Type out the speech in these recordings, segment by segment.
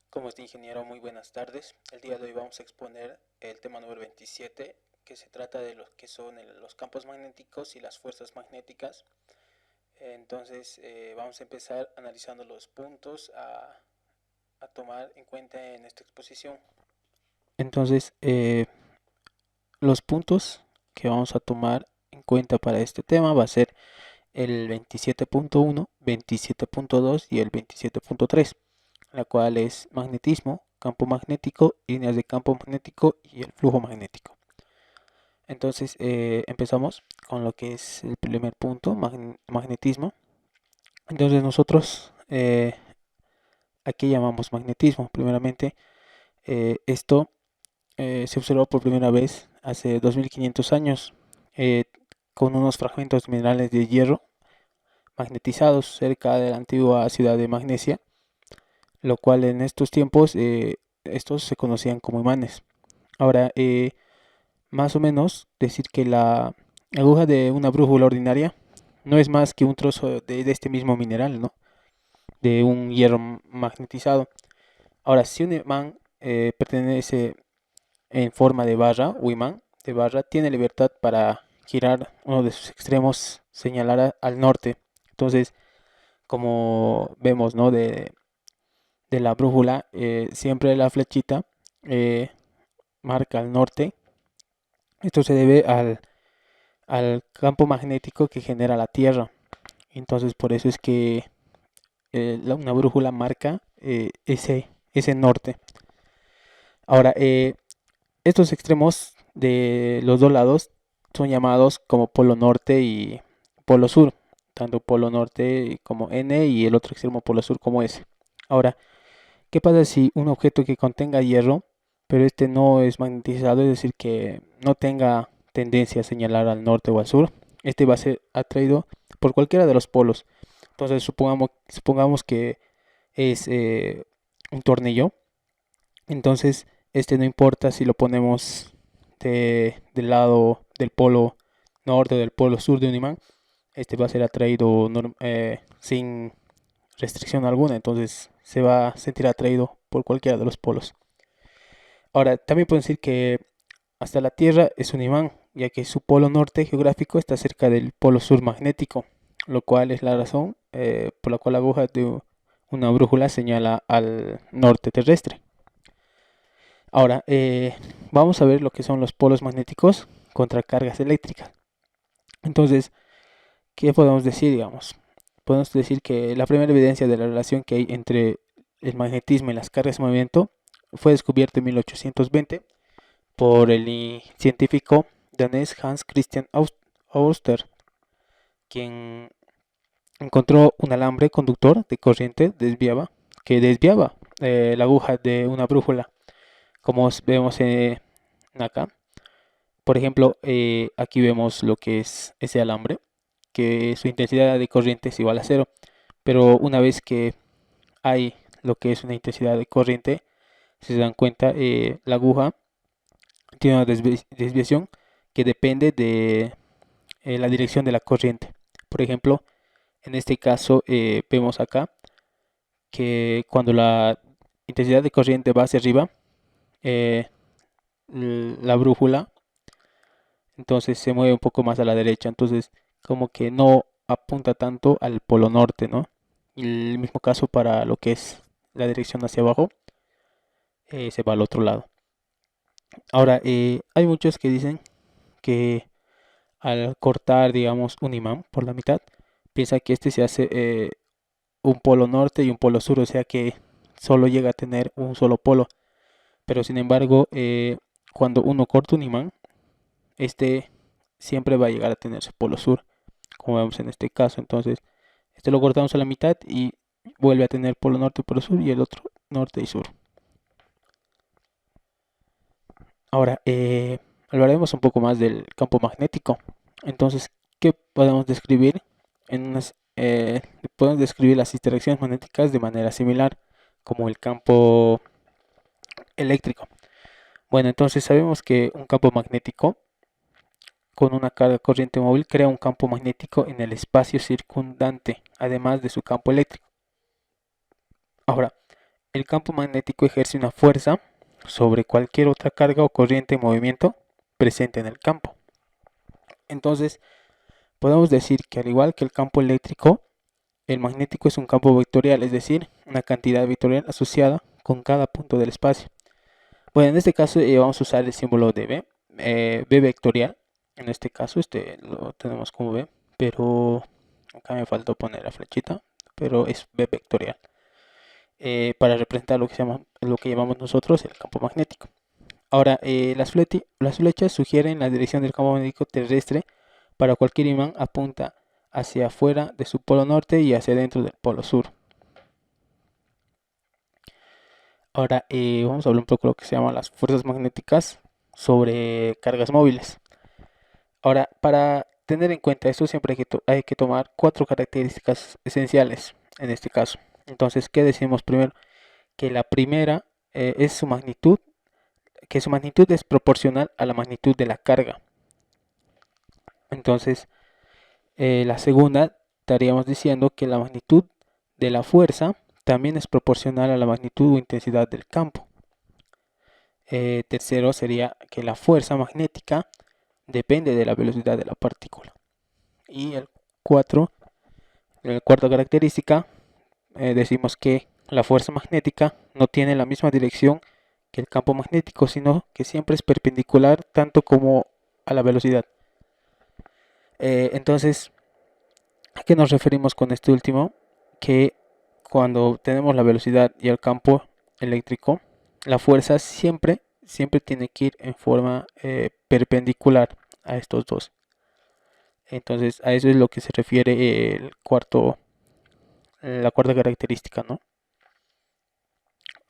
Como es ingeniero, muy buenas tardes. El día de hoy vamos a exponer el tema número 27, que se trata de lo que son los campos magnéticos y las fuerzas magnéticas. Vamos a empezar analizando los puntos a tomar en cuenta en esta exposición. Entonces, los puntos que vamos a tomar en cuenta para este tema va a ser el 27.1, 27.2 y el 27.3, la cual es magnetismo, campo magnético, líneas de campo magnético y el flujo magnético. Entonces empezamos con lo que es el primer punto, magnetismo. Entonces nosotros aquí llamamos magnetismo. Primeramente, esto se observó por primera vez hace 2500 años eh, con unos fragmentos minerales de hierro magnetizados cerca de la antigua ciudad de Magnesia, lo cual en estos tiempos estos se conocían como imanes. Ahora, más o menos decir que la aguja de una brújula ordinaria no es más que un trozo de este mismo mineral, ¿no? De un hierro magnetizado. Ahora, si un imán pertenece en forma de barra o imán de barra, tiene libertad para girar uno de sus extremos, señalar al norte. Entonces, como vemos, ¿no? De la brújula, siempre la flechita eh, marca al norte. Esto se debe al campo magnético que genera la Tierra. Entonces, por eso es que una brújula marca ese norte. Ahora, estos extremos de los dos lados son llamados como polo norte y polo sur. Tanto polo norte como N y el otro extremo polo sur como S. Ahora, ¿qué pasa si un objeto que contenga hierro, pero este no es magnetizado, es decir, que no tenga tendencia a señalar al norte o al sur? Este va a ser atraído por cualquiera de los polos. Entonces, supongamos que es un tornillo. Entonces, este no importa si lo ponemos del lado del polo norte o del polo sur de un imán, este va a ser atraído sin restricción alguna, entonces se va a sentir atraído por cualquiera de los polos. Ahora, también puedo decir que hasta la Tierra es un imán, ya que su polo norte geográfico está cerca del polo sur magnético, lo cual es la razón por la cual la aguja de una brújula señala al norte terrestre. Ahora, vamos a ver lo que son los polos magnéticos contra cargas eléctricas. Entonces, ¿qué podemos decir, digamos? Podemos decir que la primera evidencia de la relación que hay entre el magnetismo y las cargas de movimiento fue descubierta en 1820 por el científico danés Hans Christian Ørsted, quien encontró un alambre conductor de corriente que desviaba la aguja de una brújula, como vemos acá. Por ejemplo, aquí vemos lo que es ese alambre, que su intensidad de corriente es igual a cero, pero una vez que hay lo que es una intensidad de corriente, si se dan cuenta, la aguja tiene una desviación que depende de la dirección de la corriente. Por ejemplo, en este caso vemos acá que cuando la intensidad de corriente va hacia arriba, eh, la brújula entonces se mueve un poco más a la derecha, entonces como que no apunta tanto al polo norte, ¿no? Y el mismo caso para lo que es la dirección hacia abajo, se va al otro lado. Ahora, hay muchos que dicen que al cortar, digamos, un imán por la mitad, piensa que este se hace un polo norte y un polo sur, o sea que solo llega a tener un solo polo. Pero sin embargo, cuando uno corta un imán, este siempre va a llegar a tener su polo sur, como vemos en este caso. Entonces, este lo cortamos a la mitad y vuelve a tener polo norte y polo sur y el otro norte y sur. Ahora, hablaremos un poco más del campo magnético. Entonces, ¿qué podemos describir? Podemos describir las interacciones magnéticas de manera similar, como el campo eléctrico. Bueno, entonces sabemos que un campo magnético con una carga corriente móvil crea un campo magnético en el espacio circundante, además de su campo eléctrico. Ahora, el campo magnético ejerce una fuerza sobre cualquier otra carga o corriente en movimiento presente en el campo. Entonces, podemos decir que al igual que el campo eléctrico, el magnético es un campo vectorial, es decir, una cantidad vectorial asociada con cada punto del espacio. Bueno, en este caso vamos a usar el símbolo de B, B vectorial. En este caso lo tenemos como B, pero acá me faltó poner la flechita, pero es B vectorial. Para representar lo que llamamos nosotros el campo magnético. Ahora, las flechas sugieren la dirección del campo magnético terrestre para cualquier imán apunta hacia afuera de su polo norte y hacia dentro del polo sur. Ahora vamos a hablar un poco de lo que se llaman las fuerzas magnéticas sobre cargas móviles. Ahora, para tener en cuenta esto siempre hay que tomar 4 características esenciales en este caso. Entonces, ¿qué decimos primero? Que la primera es su magnitud, que su magnitud es proporcional a la magnitud de la carga. Entonces, la segunda estaríamos diciendo que la magnitud de la fuerza también es proporcional a la magnitud o intensidad del campo. Tercero sería que la fuerza magnética depende de la velocidad de la partícula. Y la cuarta característica, decimos que la fuerza magnética no tiene la misma dirección que el campo magnético, sino que siempre es perpendicular tanto como a la velocidad. Entonces, ¿a qué nos referimos con este último? Que cuando tenemos la velocidad y el campo eléctrico, la fuerza siempre tiene que ir en forma perpendicular a estos dos. Entonces, a eso es lo que se refiere la cuarta característica, ¿no?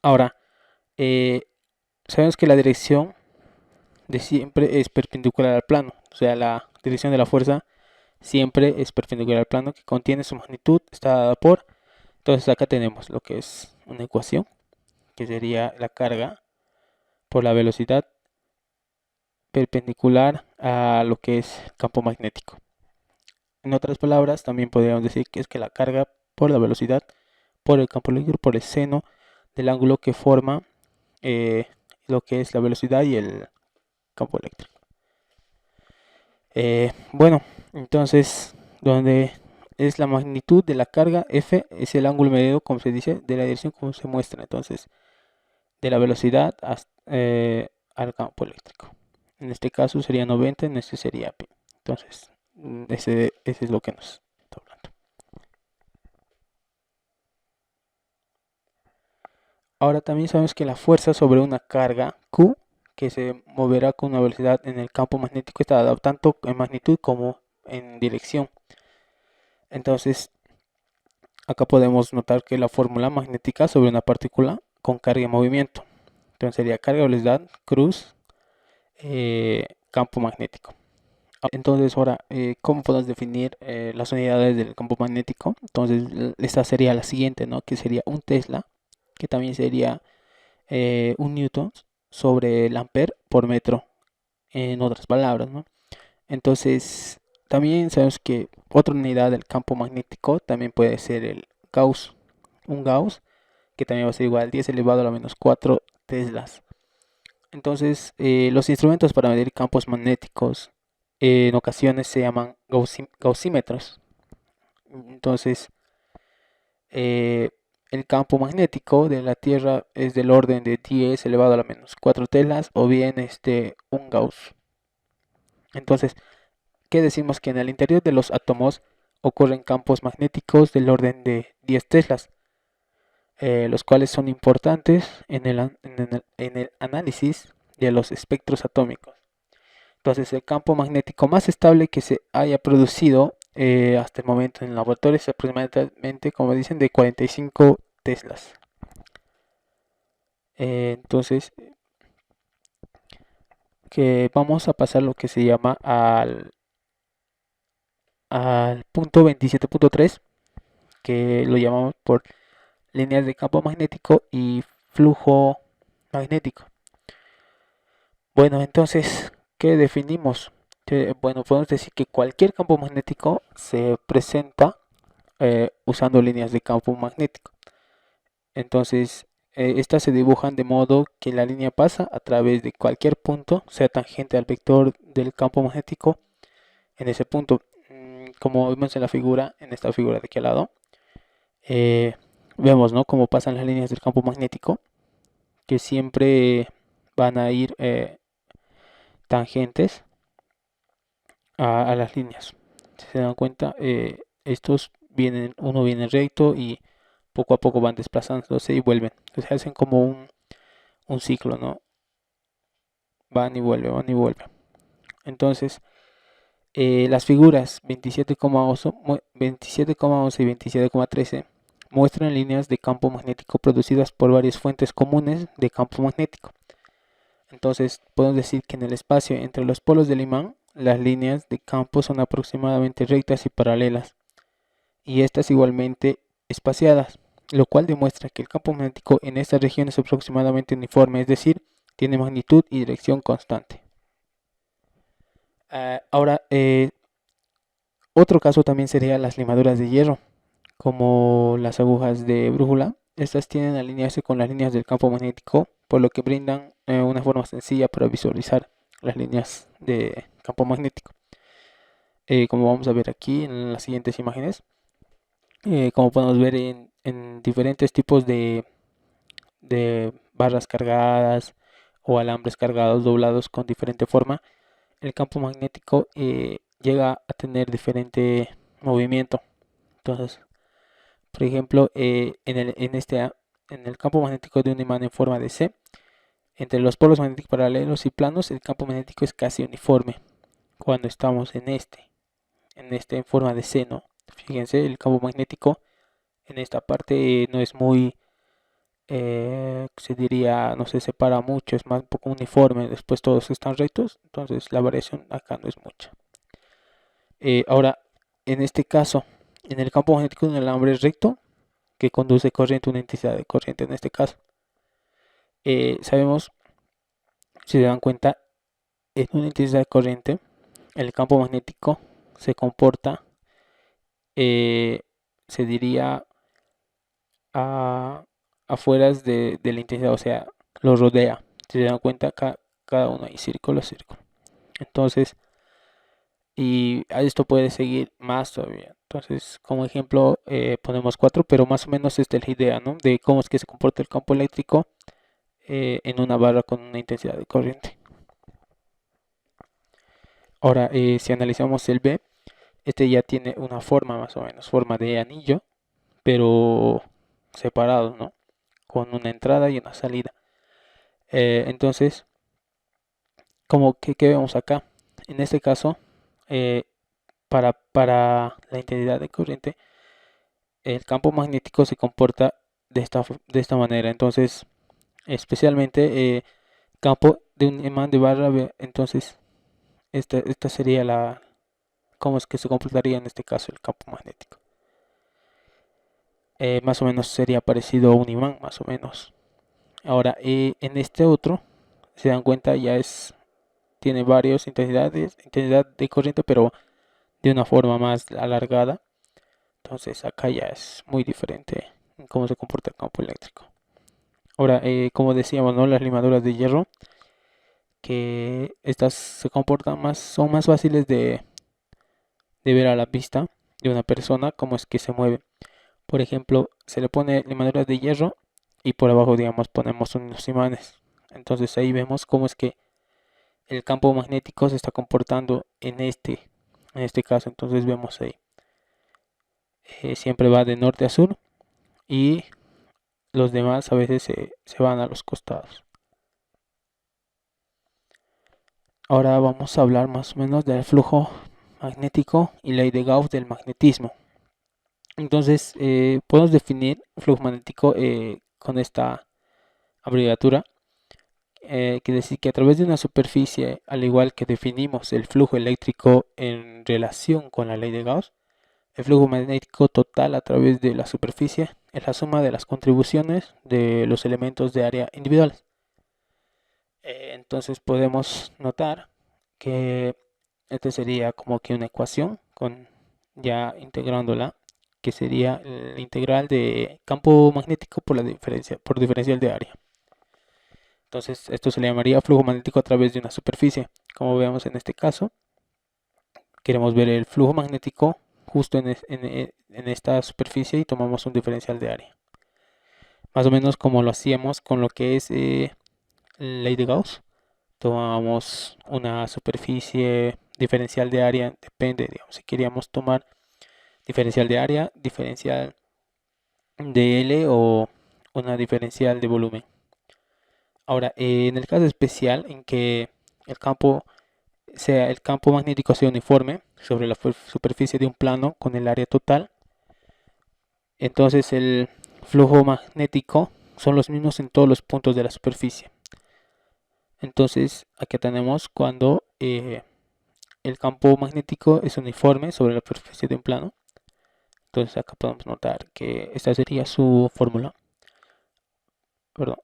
Ahora, sabemos que la dirección de siempre es perpendicular al plano, o sea, la dirección de la fuerza siempre es perpendicular al plano que contiene su magnitud, está dada por. Entonces acá tenemos lo que es una ecuación, que sería la carga por la velocidad perpendicular a lo que es campo magnético. En otras palabras, también podríamos decir que es que la carga por la velocidad por el campo eléctrico por el seno del ángulo que forma lo que es la velocidad y el campo eléctrico. Bueno, entonces, donde es la magnitud de la carga, F es el ángulo medido, como se dice, de la dirección como se muestra. Entonces, de la velocidad al campo eléctrico. En este caso sería 90, en este sería pi. Entonces, ese es lo que nos está hablando. Ahora también sabemos que la fuerza sobre una carga Q que se moverá con una velocidad en el campo magnético está dada tanto en magnitud como en dirección. Entonces, acá podemos notar que la fórmula magnética sobre una partícula con carga y movimiento. Entonces sería carga, velocidad, cruz, campo magnético. Entonces ahora, ¿cómo podemos definir las unidades del campo magnético? Entonces esta sería la siguiente, ¿no? Que sería un Tesla, que también sería un Newton sobre el ampere por metro, en otras palabras, ¿no? Entonces también sabemos que otra unidad del campo magnético también puede ser el Gauss, un Gauss, que también va a ser igual a 10 elevado a la menos 4 Teslas. Entonces, los instrumentos para medir campos magnéticos en ocasiones se llaman gaussímetros. Entonces, el campo magnético de la Tierra es del orden de 10 elevado a la menos 4 Teslas o bien un Gauss. Entonces, ¿qué decimos? Que en el interior de los átomos ocurren campos magnéticos del orden de 10 Teslas, los cuales son importantes en el análisis de los espectros atómicos. Entonces, el campo magnético más estable que se haya producido hasta el momento en el laboratorio es aproximadamente, como dicen, de 45 Teslas. Entonces, que vamos a pasar lo que se llama al punto 27.3, que lo llamamos por líneas de campo magnético y flujo magnético. Bueno, entonces, ¿qué definimos? Bueno, podemos decir que cualquier campo magnético se presenta usando líneas de campo magnético. Entonces, estas se dibujan de modo que la línea pasa a través de cualquier punto, sea tangente al vector del campo magnético en ese punto. Como vemos en la figura, en esta figura de aquí al lado, vemos, ¿no?, cómo pasan las líneas del campo magnético, que siempre van a ir tangentes a las líneas. Si se dan cuenta, estos vienen, uno viene recto y poco a poco van desplazándose y vuelven. Entonces hacen como un ciclo, ¿no? Van y vuelven, van y vuelven. Entonces, las figuras 27,11 y 27,13 muestran líneas de campo magnético producidas por varias fuentes comunes de campo magnético. Entonces, podemos decir que en el espacio entre los polos del imán, las líneas de campo son aproximadamente rectas y paralelas, y estas igualmente espaciadas, lo cual demuestra que el campo magnético en esta región es aproximadamente uniforme, es decir, tiene magnitud y dirección constante. Ahora, otro caso también sería las limaduras de hierro, como las agujas de brújula. Estas tienden a alinearse con las líneas del campo magnético, por lo que brindan una forma sencilla para visualizar las líneas de campo magnético. Como vamos a ver aquí en las siguientes imágenes, como podemos ver en diferentes tipos de barras cargadas o alambres cargados doblados con diferente forma, el campo magnético llega a tener diferente movimiento. Entonces, por ejemplo, en el campo magnético de un imán en forma de C, entre los polos magnéticos paralelos y planos, el campo magnético es casi uniforme. Cuando estamos en forma de C, ¿no? Fíjense, el campo magnético en esta parte no es muy, se diría, no se separa mucho, es más un poco uniforme. Después todos están rectos, entonces la variación acá no es mucha. Ahora, en este caso, en el campo magnético de un alambre recto que conduce corriente, una intensidad de corriente en este caso, sabemos, si se dan cuenta, en una intensidad de corriente, el campo magnético se comporta, se diría, afuera de la intensidad, o sea, lo rodea. Si se dan cuenta, cada uno hay círculo, círculo. Entonces, y a esto puede seguir más todavía. Entonces, como ejemplo, ponemos 4, pero más o menos esta es la idea, ¿no?, de cómo es que se comporta el campo eléctrico en una barra con una intensidad de corriente. Ahora, si analizamos el B, este ya tiene una forma más o menos, forma de anillo, pero separado, ¿no?, con una entrada y una salida. Entonces, ¿qué vemos acá? En este caso, para la intensidad de corriente, el campo magnético se comporta de esta manera. Entonces, especialmente campo de un imán de barra, entonces esta sería cómo es que se comportaría en este caso el campo magnético. Más o menos sería parecido a un imán, más o menos. Ahora, en este otro, se dan cuenta, tiene varias intensidad de corriente, pero de una forma más alargada. Entonces acá ya es muy diferente en cómo se comporta el campo eléctrico. Ahora, como decíamos, ¿no?, las limaduras de hierro, que estas se comportan son más fáciles de ver a la vista de una persona, cómo es que se mueve. Por ejemplo, se le pone limaduras de hierro y por abajo, digamos, ponemos unos imanes. Entonces ahí vemos cómo es que el campo magnético se está comportando en este caso. Entonces vemos ahí, siempre va de norte a sur y los demás a veces se van a los costados. Ahora vamos a hablar más o menos del flujo magnético y ley de Gauss del magnetismo. Entonces, podemos definir flujo magnético con esta abreviatura. Quiere decir que a través de una superficie, al igual que definimos el flujo eléctrico en relación con la ley de Gauss, el flujo magnético total a través de la superficie es la suma de las contribuciones de los elementos de área individuales. Entonces podemos notar que esta sería como que una ecuación ya integrándola, que sería la integral de campo magnético por diferencial de área. Entonces esto se le llamaría flujo magnético a través de una superficie. Como vemos en este caso, queremos ver el flujo magnético justo en esta superficie y tomamos un diferencial de área. Más o menos como lo hacíamos con lo que es ley de Gauss. Tomamos una superficie diferencial de área, depende, digamos, si queríamos tomar diferencial de área, diferencial de L o una diferencial de volumen. Ahora, en el caso especial en que el campo magnético sea uniforme sobre la superficie de un plano con el área total, entonces el flujo magnético son los mismos en todos los puntos de la superficie. Entonces aquí tenemos cuando el campo magnético es uniforme sobre la superficie de un plano. Entonces acá podemos notar que esta sería su fórmula. Perdón.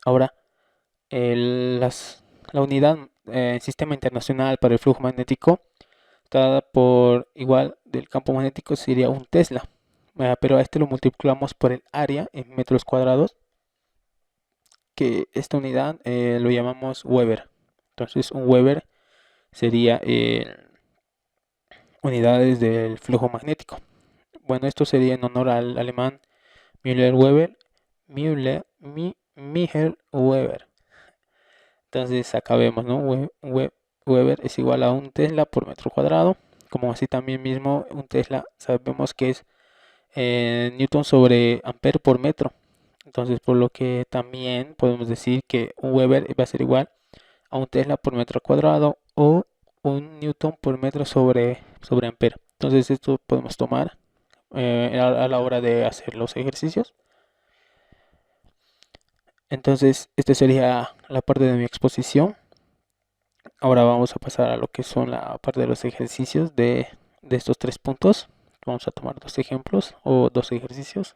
Ahora, la unidad en sistema internacional para el flujo magnético, dada por igual del campo magnético, sería un Tesla. Pero a este lo multiplicamos por el área en metros cuadrados, que esta unidad lo llamamos Weber. Entonces un Weber sería unidades del flujo magnético. Bueno, esto sería en honor al alemán Müller-Weber. Entonces acá vemos, ¿no? Weber es igual a un Tesla por metro cuadrado. Como así también mismo un Tesla sabemos que es Newton sobre ampere por metro. Entonces por lo que también podemos decir que un Weber va a ser igual a un Tesla por metro cuadrado o un Newton por metro sobre ampere. Entonces esto podemos tomar a la hora de hacer los ejercicios. Entonces esta sería la parte de mi exposición. Ahora vamos a pasar a lo que son la parte de los ejercicios de estos 3 puntos. Vamos a tomar 2 ejemplos o 2 ejercicios.